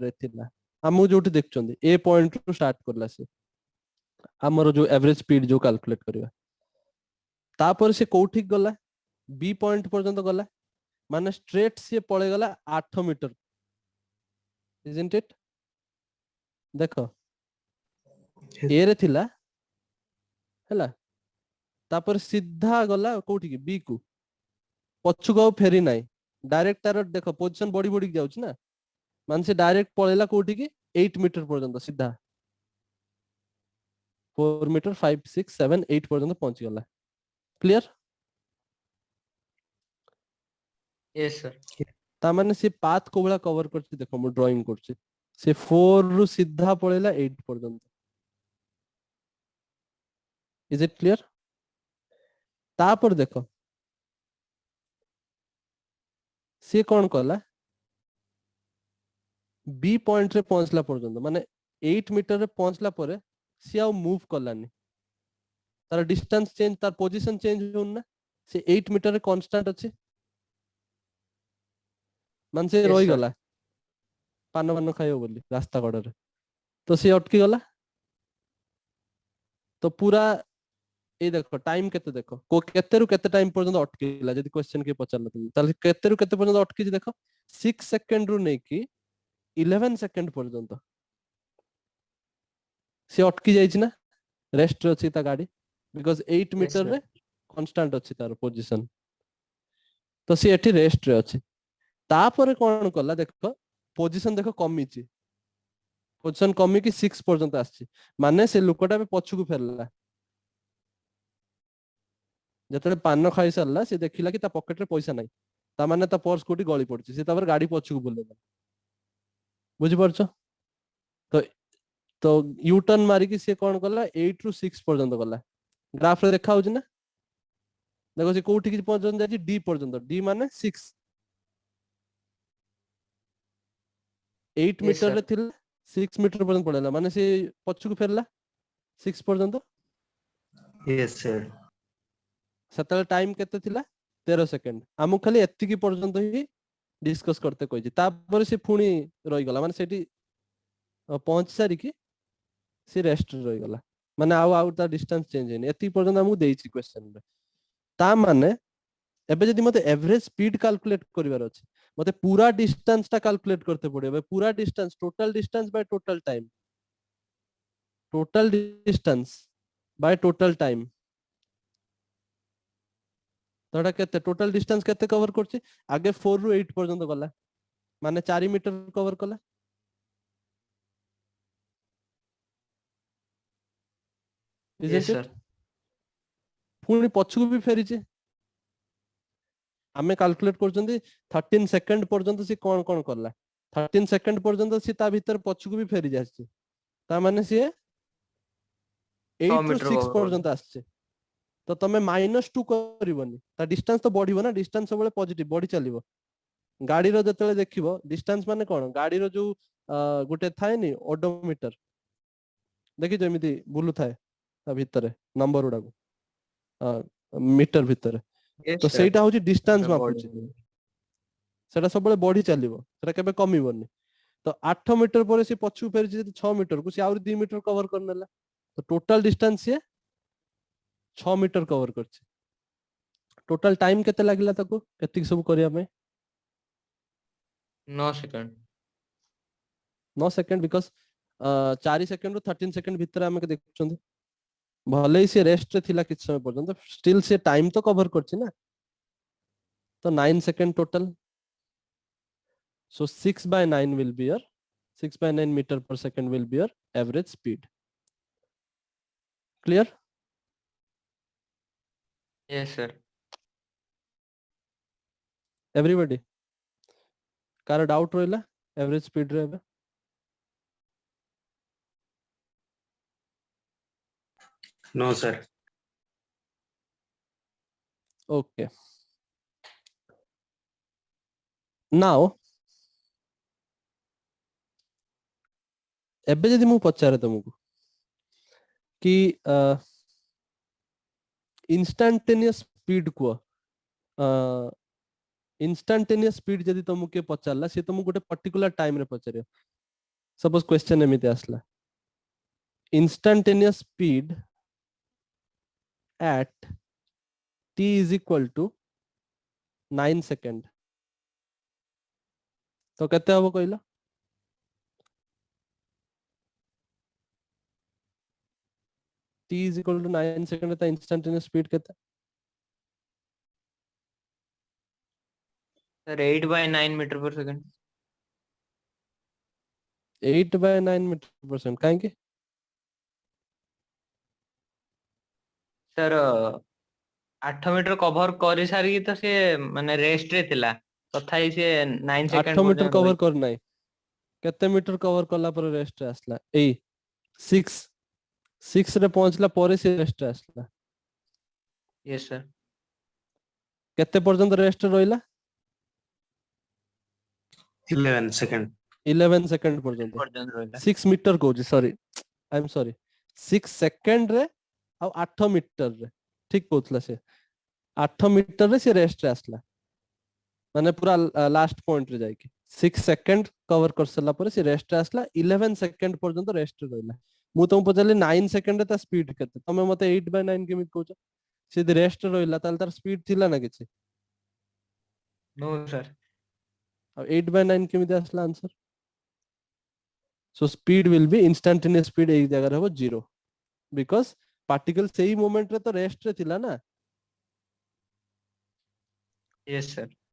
रे थिला हमु जोटी देखचोंदी ए पॉइंट टू स्टार्ट करला से हमरो जो एवरेज स्पीड जो कैलकुलेट करबा तापर से कोठी गला बी पॉइंट पर्यंत गला माने स्ट्रेट से पळे गला 8 मीटर। Isn't it? देखो Yes. ए रे थिला हैला तापर सीधा गला कोठी की बी को पछु को फेरी नाही डायरेक्ट तार देखो पोजीशन बड़ी बड़ी जाउछ ना मान से डायरेक्ट पळेला कोठी की 8 मीटर पर्यंत सीधा 4 मीटर 5 6 7 8 पर्यंत पहुंच गला। क्लियर? Yes, sir. ता माने से पाथ को बळा कवर करछि देखो मु ड्राइंग करछि से 4 रु सीधा पळेला 8 पर्यंत। Is it clear? तापर देखो से कोन कला बी पॉइंट रे पहुंचला पर्यंत माने 8 मीटर रे पहुंचला परे से आ मूव करलानी तार डिस्टेंस चेंज तार पोजीशन चेंज होन ना से 8 मीटर रे कांस्टेंट अछि मान से Yes, रोई sir. गला पान पान खाइयो बोली रास्ता कड़ रे तो से अटकी गला। तो पूरा ए देखो टाइम केते देखो को केते रु केते टाइम पर्यंत अटकीला जदी क्वेश्चन के पचारला तुम ताले केते रु केते पर्यंत अटकी जे देखो 6 सेकंड रु नै की 11 सेकंड पर्यंत से अटकी जाइछ ना रेस्ट रे अछि ता गाड़ी बिकॉज़ 8 मीटर sir. रे कांस्टेंट अछि तार पोजीशन। तो से एठी रेस्ट रे अछि तापर कोन कला देखो पोजीशन देखो कमीची पोजीशन कमी कि 6 पर्यंत आछि माने से लोकटा पे पछकु फेरला जतले पान खाई सरला से देखिला कि ता पॉकेट रे पैसा नाही ता माने ता पर्स कोटी गली पड़छि से तापर गाड़ी पछकु बुलेला बुझि परछ तो तो यू टर्न मारी कि से कोन करला 8 रु 6 पर्यंत गला ग्राफ रे देखा होछि ना देखो से कोठी कि पर्यंत जाछि डी पर्यंत डी माने 6 8 Yes, मीटर sir. रे थिला 6 मीटर पर्यंत पड़ेला माने से पछकु फेरला 6 पर्यंत Yes, sir. सेतले टाइम केते थिला 13 सेकंड हमु खाली एत्तिकी पर्यंत ही डिस्कस करते कहि तापर से पुणी रही गला माने सेठी पहुंच सारी कि से रेस्ट रही गला माने आउ ता डिस्टेंस चेंज हेनी एत्तिकी पर्यंत हमु देइछि क्वेश्चन रे ता माने एबे जदी मते एवरेज स्पीड कैलकुलेट करिवार अछि मते पूरा डिस्टेंस ता कैलकुलेट करते पड़े पूरा distance total distance by total time तोड़ा केते टोटल डिस्टेंस केते कवर करछि आगे 4 रु 8 पर्यंत गला माने 4 मीटर कवर कला Yes, sir. पुणी पछकु भी फेरी छे हमें कैलकुलेट करछंती 13 सेकंड पर्यंत से कोन कोन करला 13 सेकंड पर्यंत से ता भीतर पछकु भी फेरी जाछि ता माने से 8 रु मीटर 6 cover पर्यंत आछे तो तमे -2 करबनी ता डिस्टेंस तो बढ़िबो ना डिस्टेंस सबले पॉजिटिव बढ़ी चलिबो गाड़ी रो जतले देखिबो डिस्टेंस माने कोन गाड़ी रो जो गुटे थाए नि ओडोमीटर देखि जेमिति बुलु थाए ता भीतर नंबर उडा को मीटर भीतर Yes, तो sir. सेटा होची डिस्टेंस Sir, मापुची body. सेटा सबले बढ़ी चलिबो सेटा केबे कमिबोनी तो 8 मीटर पर से पछु फेर जे 6 मीटर को से और 2 मीटर कवर करनेला तो टोटल डिस्टेंस से 6 मीटर कवर करछि टोटल टाइम केते लागिला ताको एतिक सब करिया में 9 सेकंड 9 सेकंड बिकॉज़ 4 सेकंड रो 13 सेकंड भीतर हम के देखछन भले ही से रेस्ट रे थिला किछ समय पर्यंत स्टिल से टाइम तो कवर करछि ना तो 9 second total so 6/9 will be your 6/9 meter per second will be your average speed clear Yes, sir. everybody car doubt रहला एवरेज स्पीड रे No, sir. okay now एबे जदी मु पचारे तुमको कि इंस्टेंटेनियस स्पीड को इंस्टेंटेनियस स्पीड जदी तुमके पचारला से तुमको गोटे पर्टिकुलर टाइम रे पचारियो सपोज क्वेश्चन एमिते आसला instantaneous speed at t is equal to 9 second तो केते हबो कहला t is equal to 9 second त इंस्टेंटेनियस स्पीड केते Sir, 8/9 meter per second. 8/9 metre per second काहे कि Sir, 8 मीटर कवर करि सारी तो से माने रेस्ट रे थिला तथाई से 9 8 सेकंड मीटर कवर कर नाही केते मीटर कवर करला पर रेस्ट आसला ए 6 रे पहुंचला पर से रेस्ट आसला Yes, sir. केते पर्यंत रेस्ट रहिला 11 second. 11 सेकंड पर्यंत पर्यंत रहला 6 मीटर को sorry I am sorry 6 second रे आ 8 मीटर रे ठीक कहतला से 8 मीटर रे से रेस्ट रे आसला माने पूरा लास्ट पॉइंट रे जाई कि 6 सेकंड कवर कर सला पर से रेस्ट रे आसला 11 सेकंड पर्यंत रेस्ट रहला मु तुम पचारले 9 सेकंड ता स्पीड केते तमे मते 8/9 केमित कहछ से रेस्ट रहला ताल तार स्पीड थिला ना किछि नो सर 8/9 केमित आसला answer so speed will be instantaneous speed एक जगह रहबो 0 because particle सही मोमेंट रे तो रेस्ट रे थिला ना यस सर